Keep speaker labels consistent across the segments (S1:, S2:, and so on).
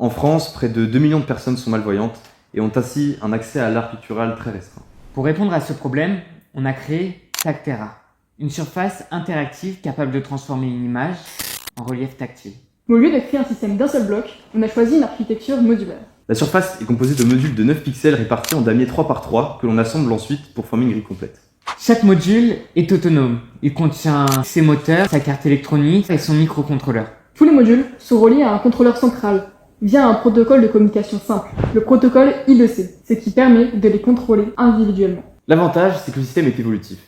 S1: En France, près de 2 millions de personnes sont malvoyantes et ont ainsi un accès à l'art pictural très restreint.
S2: Pour répondre à ce problème, on a créé Tactera, une surface interactive capable de transformer une image en relief tactile.
S3: Mais au lieu de créer un système d'un seul bloc, on a choisi une architecture modulaire.
S1: La surface est composée de modules de 9 pixels répartis en damier 3x3 que l'on assemble ensuite pour former une grille complète.
S2: Chaque module est autonome. Il contient ses moteurs, sa carte électronique et son microcontrôleur.
S3: Tous les modules sont reliés à un contrôleur central via un protocole de communication simple, le protocole I2C, ce qui permet de les contrôler individuellement.
S1: L'avantage, c'est que le système est évolutif.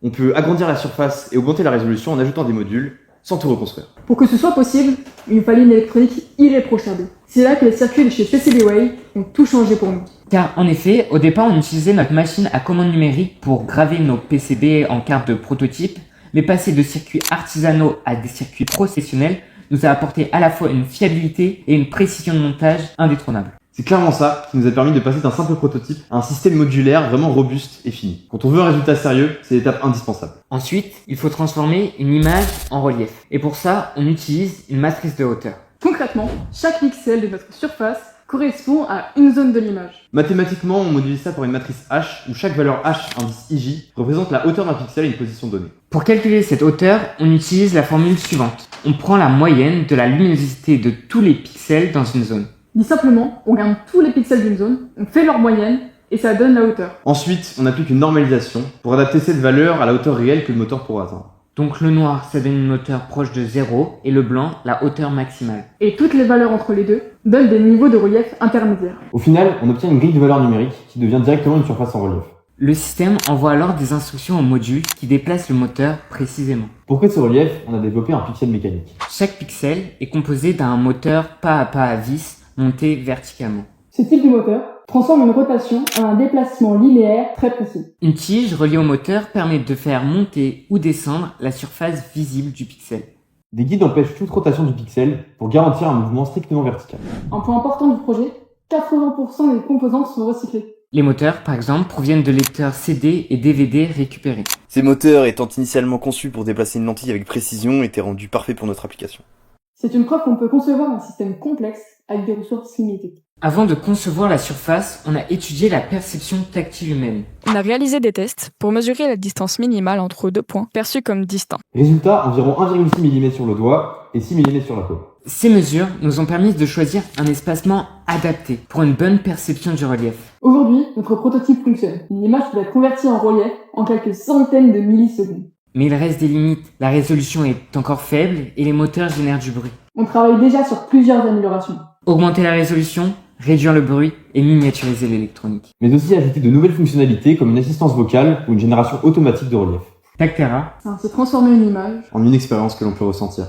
S1: On peut agrandir la surface et augmenter la résolution en ajoutant des modules sans tout reconstruire.
S3: Pour que ce soit possible, il nous fallait une électronique irréprochable. C'est là que les circuits de chez PCBWay ont tout changé pour nous.
S2: Car en effet, au départ, on utilisait notre machine à commande numérique pour graver nos PCB en carte de prototype, mais passer de circuits artisanaux à des circuits professionnels nous a apporté à la fois une fiabilité et une précision de montage indétrônable.
S1: C'est clairement ça qui nous a permis de passer d'un simple prototype à un système modulaire vraiment robuste et fini. Quand on veut un résultat sérieux, c'est l'étape indispensable.
S2: Ensuite, il faut transformer une image en relief. Et pour ça, on utilise une matrice de hauteur.
S3: Concrètement, chaque pixel de notre surface correspond à une zone de l'image.
S1: Mathématiquement, on modulise ça par une matrice H où chaque valeur H, indice IJ, représente la hauteur d'un pixel à une position donnée.
S2: Pour calculer cette hauteur, on utilise la formule suivante. On prend la moyenne de la luminosité de tous les pixels dans une zone.
S3: Dit simplement, on regarde tous les pixels d'une zone, on fait leur moyenne et ça donne la hauteur.
S1: Ensuite, on applique une normalisation pour adapter cette valeur à la hauteur réelle que le moteur pourra atteindre.
S2: Donc le noir, ça donne une hauteur proche de 0 et le blanc, la hauteur maximale.
S3: Et toutes les valeurs entre les deux donnent des niveaux de relief intermédiaires.
S1: Au final, on obtient une grille de valeurs numériques qui devient directement une surface en relief.
S2: Le système envoie alors des instructions au module qui déplace le moteur précisément.
S1: Pour créer ce relief, on a développé un pixel mécanique.
S2: Chaque pixel est composé d'un moteur pas à pas à vis monté verticalement.
S3: Ce type de moteur transforme une rotation en un déplacement linéaire très précis.
S2: Une tige reliée au moteur permet de faire monter ou descendre la surface visible du pixel.
S1: Des guides empêchent toute rotation du pixel pour garantir un mouvement strictement vertical.
S3: Un point important du projet, 80% des composantes sont recyclées.
S2: Les moteurs, par exemple, proviennent de lecteurs CD et DVD récupérés.
S4: Ces moteurs étant initialement conçus pour déplacer une lentille avec précision étaient rendus parfaits pour notre application.
S3: C'est une preuve qu'on peut concevoir un système complexe avec des ressources limitées.
S2: Avant de concevoir la surface, on a étudié la perception tactile humaine.
S5: On a réalisé des tests pour mesurer la distance minimale entre deux points perçus comme distincts.
S1: Résultat, environ 1,6 mm sur le doigt et 6 mm sur la paume.
S2: Ces mesures nous ont permis de choisir un espacement adapté pour une bonne perception du relief.
S3: Aujourd'hui, notre prototype fonctionne. Une image peut être convertie en relief en quelques centaines de millisecondes.
S2: Mais il reste des limites. La résolution est encore faible et les moteurs génèrent du bruit.
S3: On travaille déjà sur plusieurs améliorations.
S2: Augmenter la résolution, réduire le bruit et miniaturiser l'électronique.
S1: Mais aussi ajouter de nouvelles fonctionnalités comme une assistance vocale ou une génération automatique de relief.
S2: Tactera,
S3: C'est transformer une image
S1: En une expérience que l'on peut ressentir.